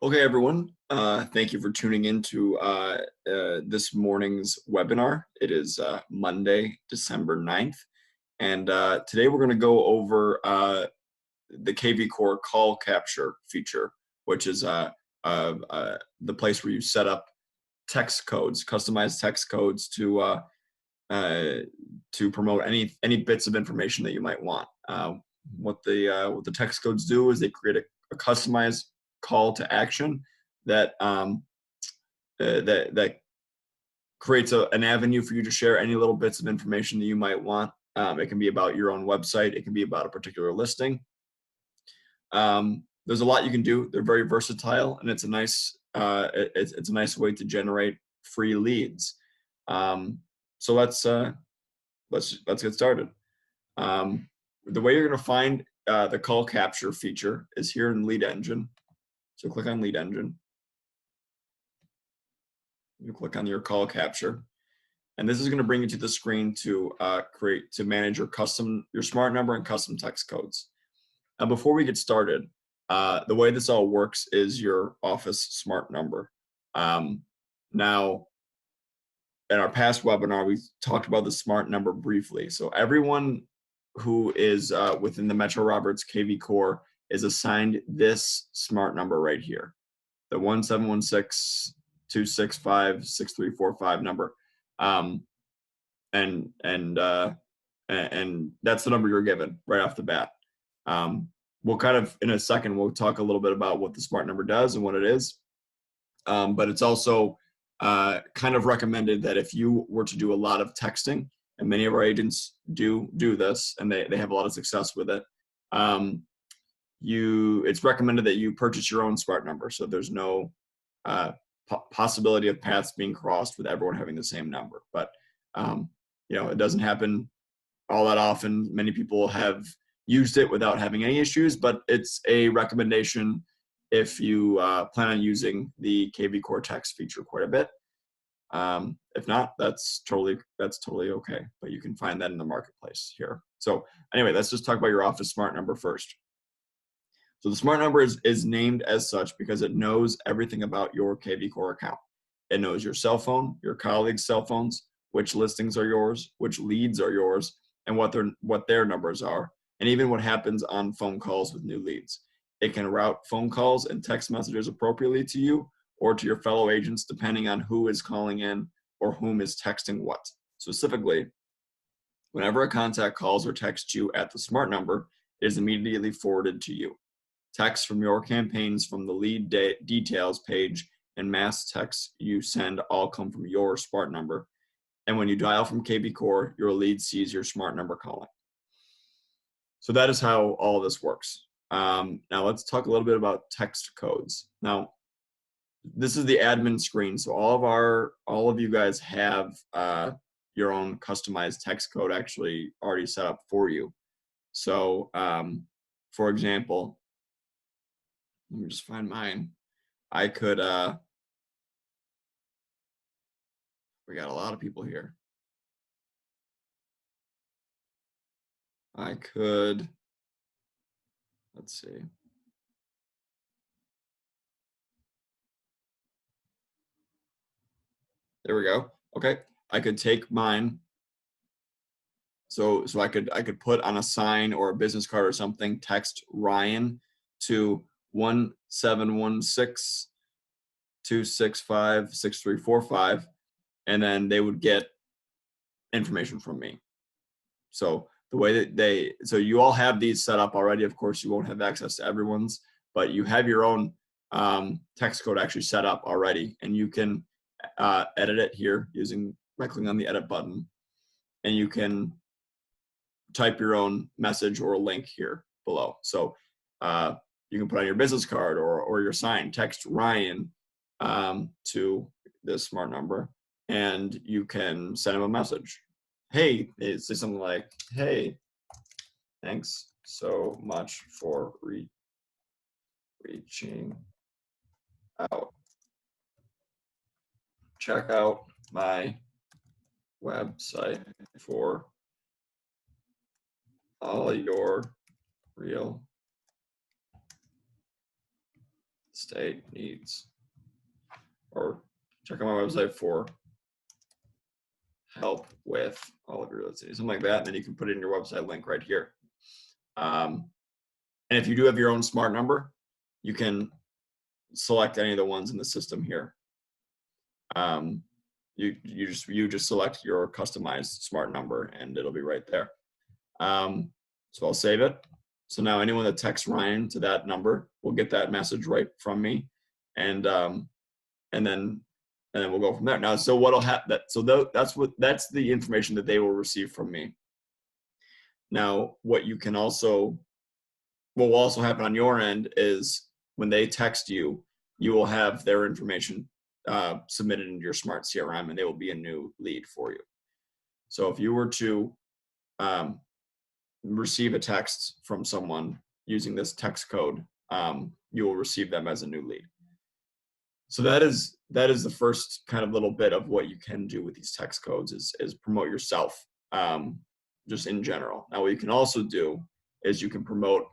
Okay, everyone. Thank you for tuning in to this morning's webinar. It is Monday, December 9th. And today we're going to go over the kvCORE call capture feature, which is the place where you set up text codes, customized text codes to promote any bits of information that you might want. What the text codes do is they create a customized call to action that that creates an avenue for you to share any little bits of information that you might want. It can be about your own website. It can be about a particular listing. There's a lot you can do. They're very versatile, and it's a nice it's a nice way to generate free leads. So let's get started. The way you're going to find the call capture feature is here in Lead Engine. So click on Lead Engine. You click on your call capture, and this is going to bring you to the screen to manage your smart number and custom text codes. Now, before we get started, the way this all works is your Office smart number. Now, in our past webinar, we talked about the smart number briefly. So everyone who is within the Metro Roberts kvCORE is assigned this smart number right here, the 1716-265-6345 number, and that's the number you're given right off the bat. We'll kind of, in a second, we'll talk a little bit about what the smart number does and what it is, but it's also kind of recommended that if you were to do a lot of texting, and many of our agents do this, and they have a lot of success with it, it's recommended that you purchase your own smart number, so there's no possibility of paths being crossed with everyone having the same number. But it doesn't happen all that often. Many people have used it without having any issues, but it's a recommendation if you plan on using the kvCORE text feature quite a bit. If not, that's totally okay, but you can find that in the marketplace here. So anyway, let's just talk about your Office smart number first. So the smart number is named as such because it knows everything about your kvCORE account. It knows your cell phone, your colleagues' cell phones, which listings are yours, which leads are yours, and what their numbers are, and even what happens on phone calls with new leads. It can route phone calls and text messages appropriately to you or to your fellow agents, depending on who is calling in or whom is texting what. Specifically, whenever a contact calls or texts you at the smart number, it is immediately forwarded to you. Texts from your campaigns from the lead details page and mass texts you send all come from your smart number. And when you dial from kvCORE, your lead sees your smart number calling. So that is how all of this works. Now let's talk a little bit about text codes. Now, this is the admin screen. So all of you guys have your own customized text code actually already set up for you. So for example, let me just find mine. I could, we got a lot of people here. I could, let's see. There we go. Okay, I could take mine. So I could put on a sign or a business card or something, text Ryan to 1716-265-6345, and then they would get information from me. So the way that so you all have these set up already. Of course, you won't have access to everyone's, but you have your own text code actually set up already, and you can edit it here by clicking on the edit button, and you can type your own message or a link here below. So you can put on your business card or your sign, text Ryan to this smart number, and you can send him a message. Hey, say something like, hey, thanks so much for reaching out. Check out my website for all your real estate needs, or check out my website for help with all of your real estate, something like that. And then you can put it in your website link right here. And if you do have your own smart number, you can select any of the ones in the system here. You just select your customized smart number and it'll be right there. So I'll save it. So now anyone that texts Ryan to that number will get that message right from me, and then we'll go from there. Now, so what'll happen? That's the information that they will receive from me. Now, what will also happen on your end is when they text you, you will have their information submitted into your smart CRM, and they will be a new lead for you. So if you were to receive a text from someone using this text code, you will receive them as a new lead. So that is the first kind of little bit of what you can do with these text codes is promote yourself, just in general. Now, what you can also do is you can promote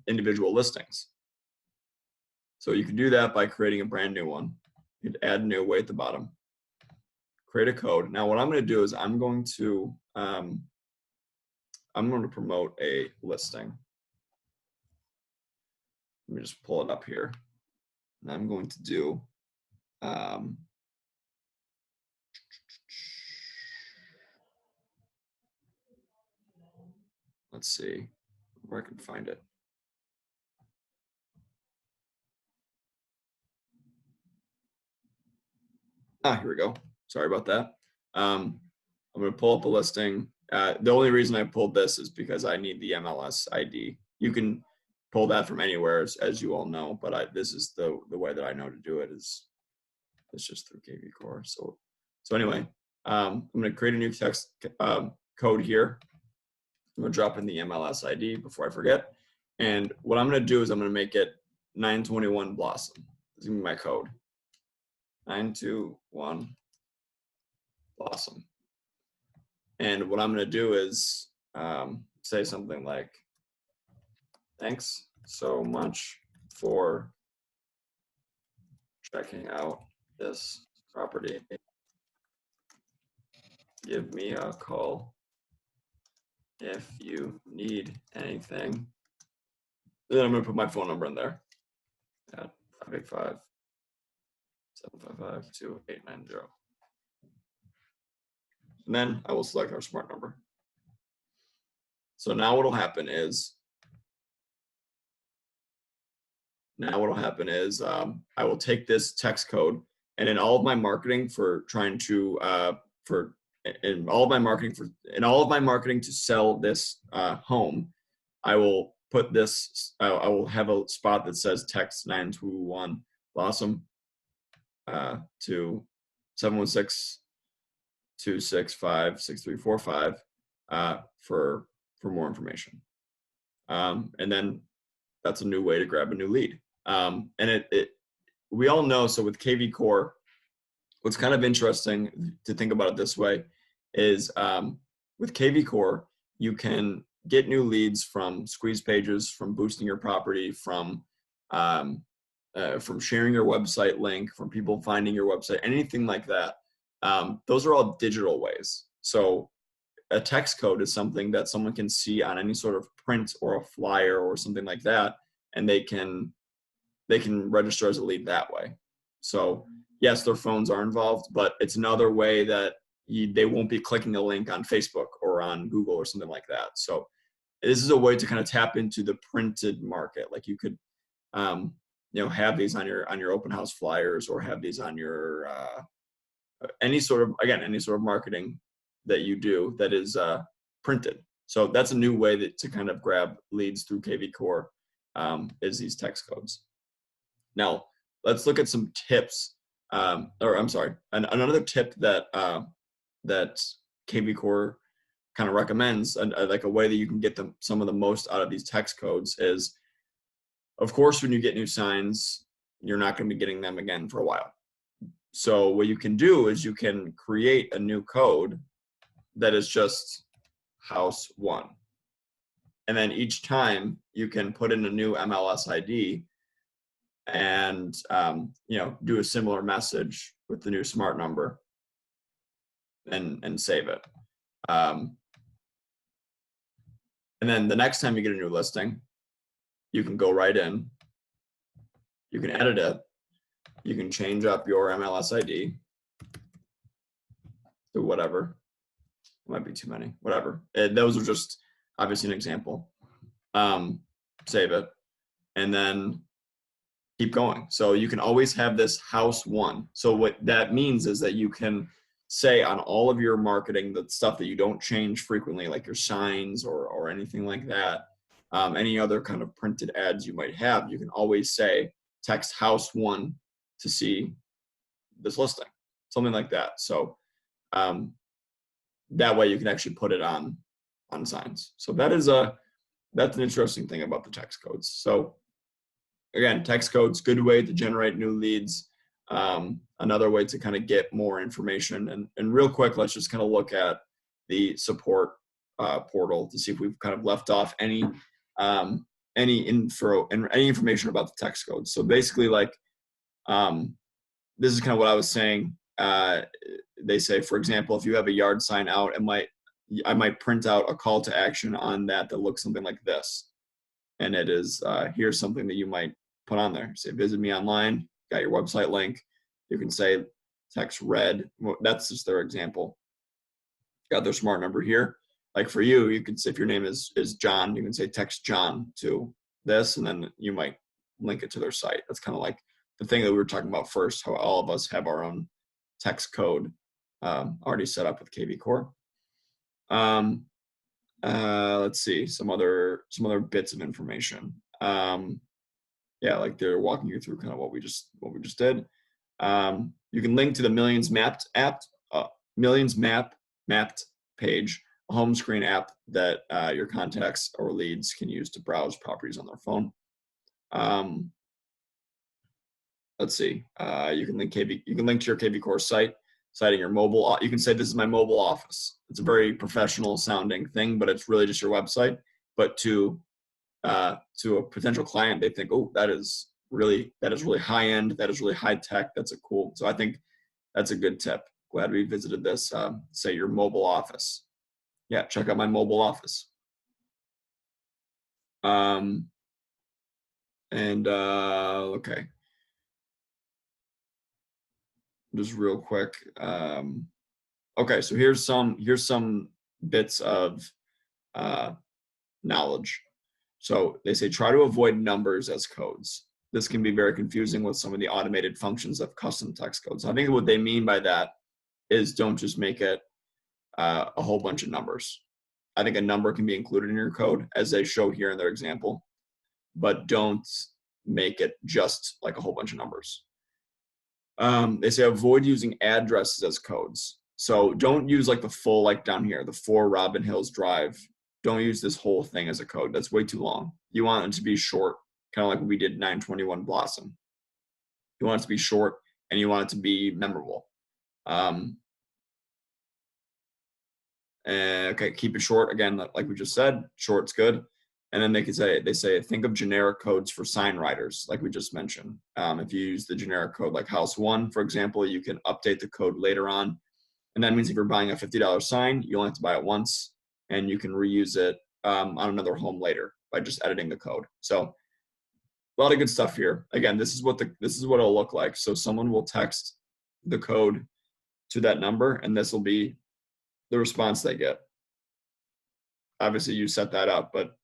individual listings. So you can do that by creating a brand new one. You'd add new way at the bottom, create a code. Now, what I'm going to do is I'm going to promote a listing. Let me just pull it up here. And I'm going to do let's see where I can find it. Here we go. Sorry about that. I'm going to pull up a listing. The only reason I pulled this is because I need the MLS ID. You can pull that from anywhere, as you all know, but this is the way that I know to do it is it's just through kvCORE. So anyway, I'm going to create a new text code here. I'm going to drop in the MLS ID before I forget. And what I'm going to do is I'm going to make it 921 Blossom. This is going to be my code. 921 Blossom. And what I'm going to do is say something like, thanks so much for checking out this property. Give me a call if you need anything. Then I'm going to put my phone number in there at 585-755-2890. And then I will select our smart number. So now what will happen is, I will take this text code, and in all of my marketing for trying to in all of my marketing to sell this home, I will put this. I will have a spot that says text 921 Blossom to 716-265-6345 for more information. And then that's a new way to grab a new lead. And we all know, so with kvCORE, what's kind of interesting to think about it this way is with kvCORE, you can get new leads from squeeze pages, from boosting your property, from sharing your website link, from people finding your website, anything like that. Those are all digital ways. So a text code is something that someone can see on any sort of print or a flyer or something like that, and they can register as a lead that way. So yes, their phones are involved, but it's another way that they won't be clicking a link on Facebook or on Google or something like that. So this is a way to kind of tap into the printed market. Like you could, have these on your open house flyers, or have these on your any sort of marketing that you do that is printed. So that's a new way to kind of grab leads through kvCORE, is these text codes. Now let's look at some tips, another tip that kvCORE kind of recommends, like a way that you can get some of the most out of these text codes is, of course, when you get new signs, you're not going to be getting them again for a while. So what you can do is you can create a new code that is just house 1. And then each time you can put in a new MLS ID and do a similar message with the new smart number and save it. And then the next time you get a new listing, you can go right in, you can edit it, you can change up your MLS ID to whatever. It might be too many, whatever. Those are just obviously an example. Save it, and then keep going. So you can always have this house one. So what that means is that you can say on all of your marketing, the stuff that you don't change frequently, like your signs or anything like that, any other kind of printed ads you might have, you can always say text house one to see this listing, something like that. So that way you can actually put it on signs. So that's an interesting thing about the text codes. So again, text codes, good way to generate new leads. Another way to kind of get more information. And real quick, let's just kind of look at the support portal to see if we've kind of left off any info and any information about the text codes. So basically, like this is kind of what I was saying. They say, for example, if you have a yard sign out, I might print out a call to action on that looks something like this. And it is, here's something that you might put on there. Say, visit me online, got your website link. You can say text red. Well, that's just their example. Got their smart number here. Like for you, you could say, if your name is John, you can say text John to this, and then you might link it to their site. That's kind of like the thing that we were talking about first, how all of us have our own text code already set up with kvCORE. Let's see some other bits of information. Yeah, like they're walking you through kind of what we just did. You can link to the Millions Mapped page, a home screen app that your contacts or leads can use to browse properties on their phone. Let's see. You can link to your kvCORE site, citing your mobile. You can say, this is my mobile office. It's a very professional sounding thing, but it's really just your website. But to a potential client, they think, oh, that is really high end. That is really high tech. That's a cool. So I think that's a good tip. Glad we visited this. Say your mobile office. Yeah, check out my mobile office. Okay. Just real quick. Okay, so here's some bits of knowledge. So they say, try to avoid numbers as codes. This can be very confusing with some of the automated functions of custom text codes. I think what they mean by that is don't just make it a whole bunch of numbers. I think a number can be included in your code, as they show here in their example, but don't make it just like a whole bunch of numbers. They say avoid using addresses as codes. So don't use like the full, like down here, the 4 Robin Hills Drive. Don't use this whole thing as a code. That's way too long. You want it to be short, kind of like we did 921 Blossom. You want it to be short and you want it to be memorable. Okay, keep it short. Again, like we just said, short's good. And then they say, think of generic codes for sign writers, like we just mentioned. If you use the generic code like house one, for example, you can update the code later on. And that means if you're buying a $50 sign, you only have to buy it once, and you can reuse it on another home later by just editing the code. So a lot of good stuff here. Again, this is what it'll look like. So someone will text the code to that number, and this will be the response they get. Obviously, you set that up, but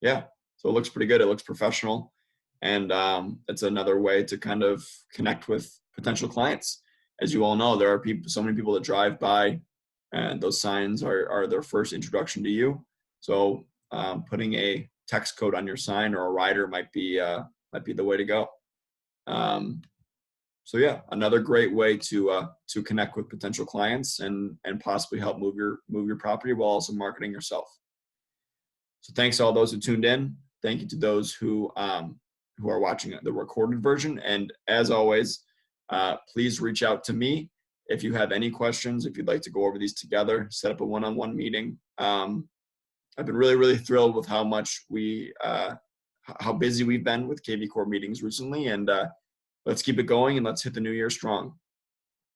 yeah, so it looks pretty good. It looks professional, and it's another way to kind of connect with potential clients. As you all know, there are so many people that drive by, and those signs are their first introduction to you. So putting a text code on your sign or a rider might be the way to go. So yeah, another great way to connect with potential clients and possibly help move your property while also marketing yourself. So thanks to all those who tuned in. Thank you to those who are watching the recorded version. And as always, please reach out to me if you have any questions, if you'd like to go over these together, set up a one-on-one meeting. I've been really, really thrilled with how much how busy we've been with kvCORE meetings recently, and let's keep it going and let's hit the new year strong.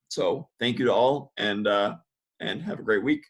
So thank you to all, and have a great week.